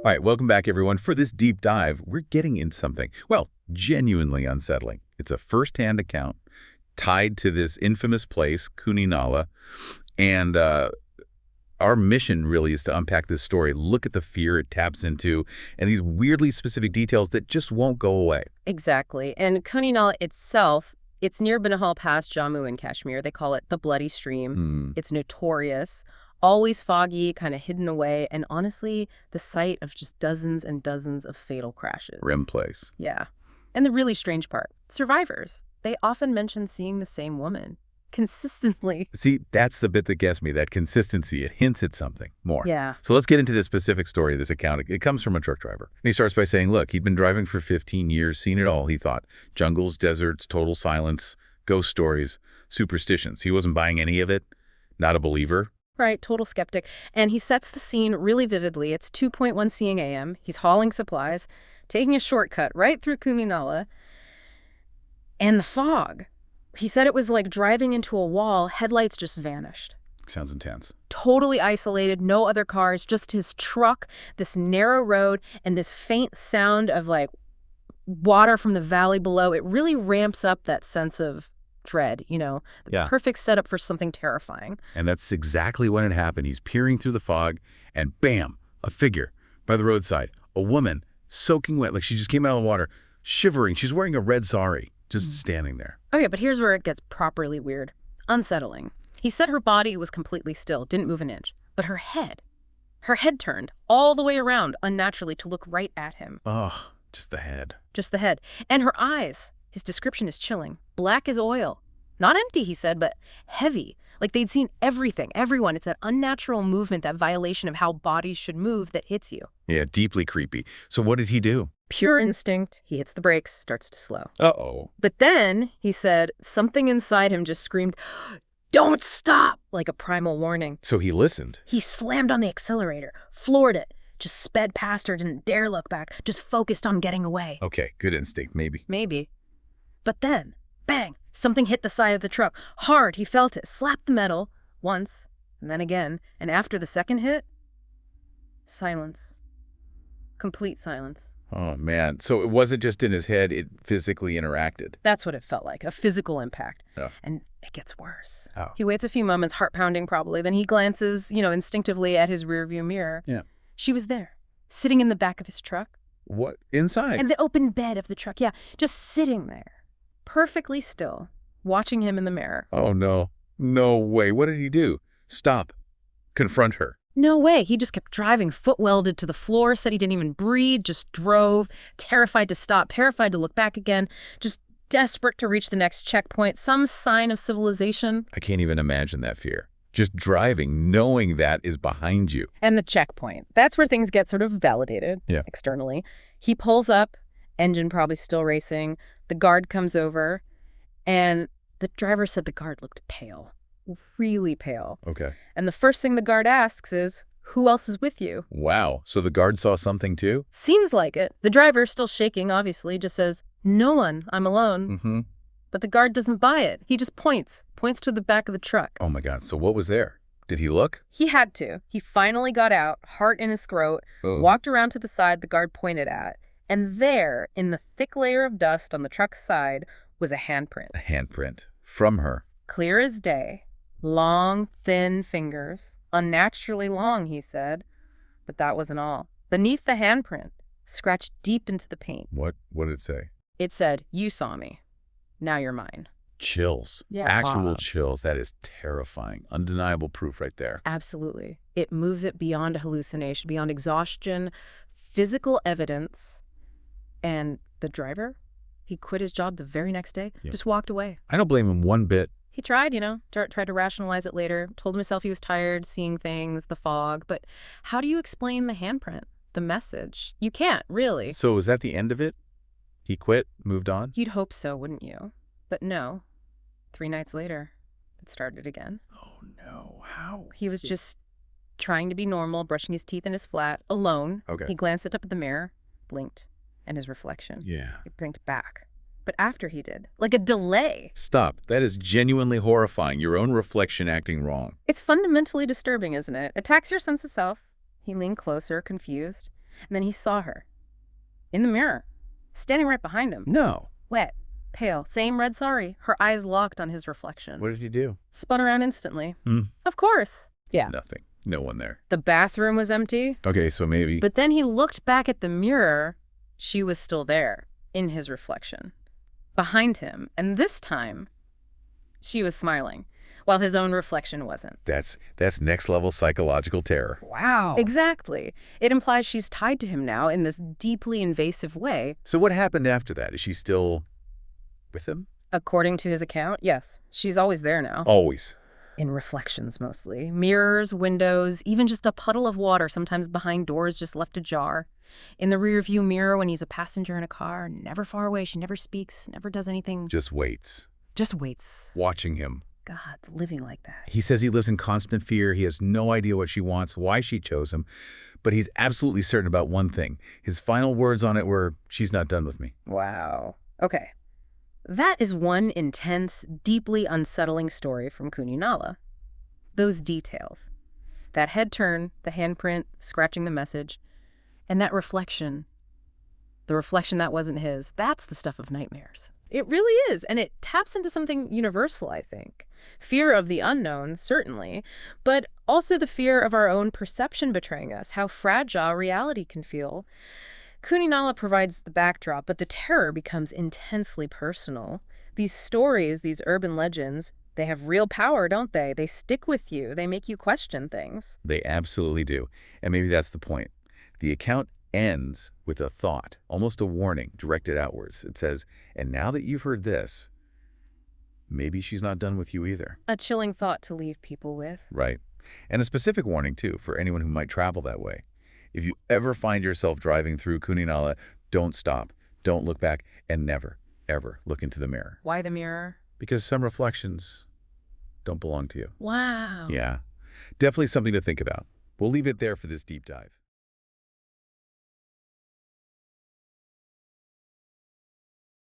All right, welcome back, everyone. For this deep dive, we're getting into something, well, genuinely unsettling. It's a first-hand account tied to this infamous place, Khooni Nala, and our mission really is to unpack this story, look at the fear it taps into, and these weirdly specific details that just won't go away. Exactly. And Khooni Nala itself, it's near Banahal Pass, Jammu in Kashmir. They call it the Bloody Stream. It's notorious, always foggy, kind of hidden away, and honestly, the site of just dozens and dozens of fatal crashes. Grim place. Yeah. And the really strange part, survivors, they often mention seeing the same woman consistently. See, that's the bit that gets me, that consistency. It hints at something more. Yeah. So let's get into the specific story of this account. It comes from a truck driver. And he starts by saying, look, he'd been driving for 15 years, seen it all, he thought. Jungles, deserts, total silence, ghost stories, superstitions. He wasn't buying any of it, not a believer. Right, total skeptic. And he sets the scene really vividly. It's 2:1 seeing a.m. He's hauling supplies, taking a shortcut right through Khooni Nala. And the fog. He said it was like driving into a wall, headlights just vanished. Sounds intense. Totally isolated, no other cars, just his truck, this narrow road, and this faint sound of like water from the valley below. It really ramps up that sense of dread, the perfect setup for something terrifying. And that's exactly when it happened. He's peering through the fog, and bam, a figure by the roadside. A woman, soaking wet, like she just came out of the water, shivering. She's wearing a red sari, just standing there. Oh yeah, but here's where it gets properly weird. Unsettling. He said her body was completely still, didn't move an inch. But her head turned all the way around unnaturally to look right at him. Oh, just the head. Just the head. And her eyes. His description is chilling. Black as oil. Not empty, he said, but heavy. Like they'd seen everything, everyone. It's that unnatural movement, that violation of how bodies should move that hits you. Yeah, deeply creepy. So what did he do? Pure instinct. He hits the brakes, starts to slow. Uh-oh. But then, he said, something inside him just screamed, "Don't stop!" like a primal warning. So he listened. He slammed on the accelerator, floored it, just sped past her, didn't dare look back, just focused on getting away. Okay, good instinct, maybe. Maybe. But then, bang, something hit the side of the truck. Hard, he felt it, slapped the metal, once, and then again. And after the second hit, silence. Complete silence. Oh, man. So it wasn't just in his head, it physically interacted. That's what it felt like, a physical impact. Oh. And it gets worse. Oh. He waits a few moments, heart pounding probably, then he glances, instinctively at his rearview mirror. Yeah. She was there, sitting in the back of his truck. What? Inside? And the open bed of the truck, yeah, just sitting there, perfectly still, watching him in the mirror. Oh, no. No way. What did he do? Stop. Confront her. No way. He just kept driving, foot welded to the floor, said he didn't even breathe, just drove, terrified to stop, terrified to look back again, just desperate to reach the next checkpoint, some sign of civilization. I can't even imagine that fear. Just driving, knowing that is behind you. And the checkpoint. That's where things get sort of validated externally. He pulls up, engine probably still racing. The guard comes over, and the driver said the guard looked pale. Really pale. Okay. And the first thing the guard asks is, "Who else is with you?" Wow. So the guard saw something too? Seems like it. The driver, still shaking, obviously, just says, "No one. I'm alone." Mm-hmm. But the guard doesn't buy it. He just points to the back of the truck. Oh, my God. So what was there? Did he look? He had to. He finally got out, heart in his throat, Oh. walked around to the side the guard pointed at. And there, in the thick layer of dust on the truck's side, was a handprint. A handprint. From her. Clear as day. Long, thin fingers. Unnaturally long, he said. But that wasn't all. Beneath the handprint, scratched deep into the paint. What did it say? It said, "You saw me. Now you're mine." Chills. Yeah. Actual chills. That is terrifying. Undeniable proof right there. Absolutely. It moves it beyond hallucination, beyond exhaustion, physical evidence. And the driver, he quit his job the very next day, just walked away. I don't blame him one bit. He tried, tried to rationalize it later, told himself he was tired, seeing things, the fog. But how do you explain the handprint, the message? You can't, really. So was that the end of it? He quit, moved on? You'd hope so, wouldn't you? But no. 3 nights later, it started again. Oh, no. How? He was just trying to be normal, brushing his teeth in his flat, alone. Okay. He glanced up at the mirror, blinked, and his reflection. Yeah. He blinked back. But after he did, like a delay. Stop. That is genuinely horrifying. Your own reflection acting wrong. It's fundamentally disturbing, isn't it? Attacks your sense of self. He leaned closer, confused. And then he saw her in the mirror, standing right behind him. No. Wet, pale, same red sari, her eyes locked on his reflection. What did he do? Spun around instantly. Of course. Yeah. Nothing. No one there. The bathroom was empty. Okay, so maybe... But then he looked back at the mirror. She was still there, in his reflection, behind him. And this time, she was smiling, while his own reflection wasn't. That's next-level psychological terror. Wow. Exactly. It implies she's tied to him now in this deeply invasive way. So what happened after that? Is she still with him? According to his account, yes. She's always there now. Always. In reflections, mostly. Mirrors, windows, even just a puddle of water, sometimes behind doors just left ajar. In the rearview mirror when he's a passenger in a car, never far away. She never speaks, never does anything. Just waits. Just waits. Watching him. God, living like that. He says he lives in constant fear. He has no idea what she wants, why she chose him. But he's absolutely certain about one thing. His final words on it were, "She's not done with me." Wow. Okay. That is one intense, deeply unsettling story from Khooni Nala. Those details. That head turn, the handprint, scratching the message, and that reflection. The reflection that wasn't his. That's the stuff of nightmares. It really is, and it taps into something universal, I think. Fear of the unknown, certainly, but also the fear of our own perception betraying us, how fragile reality can feel. Khooni Nala provides the backdrop, but the terror becomes intensely personal. These stories, these urban legends, they have real power, don't they? They stick with you. They make you question things. They absolutely do. And maybe that's the point. The account ends with a thought, almost a warning, directed outwards. It says, "And now that you've heard this, maybe she's not done with you either." A chilling thought to leave people with. Right. And a specific warning, too, for anyone who might travel that way. If you ever find yourself driving through Khooni Nala, don't stop, don't look back, and never, ever look into the mirror. Why the mirror? Because some reflections don't belong to you. Wow. Yeah. Definitely something to think about. We'll leave it there for this deep dive.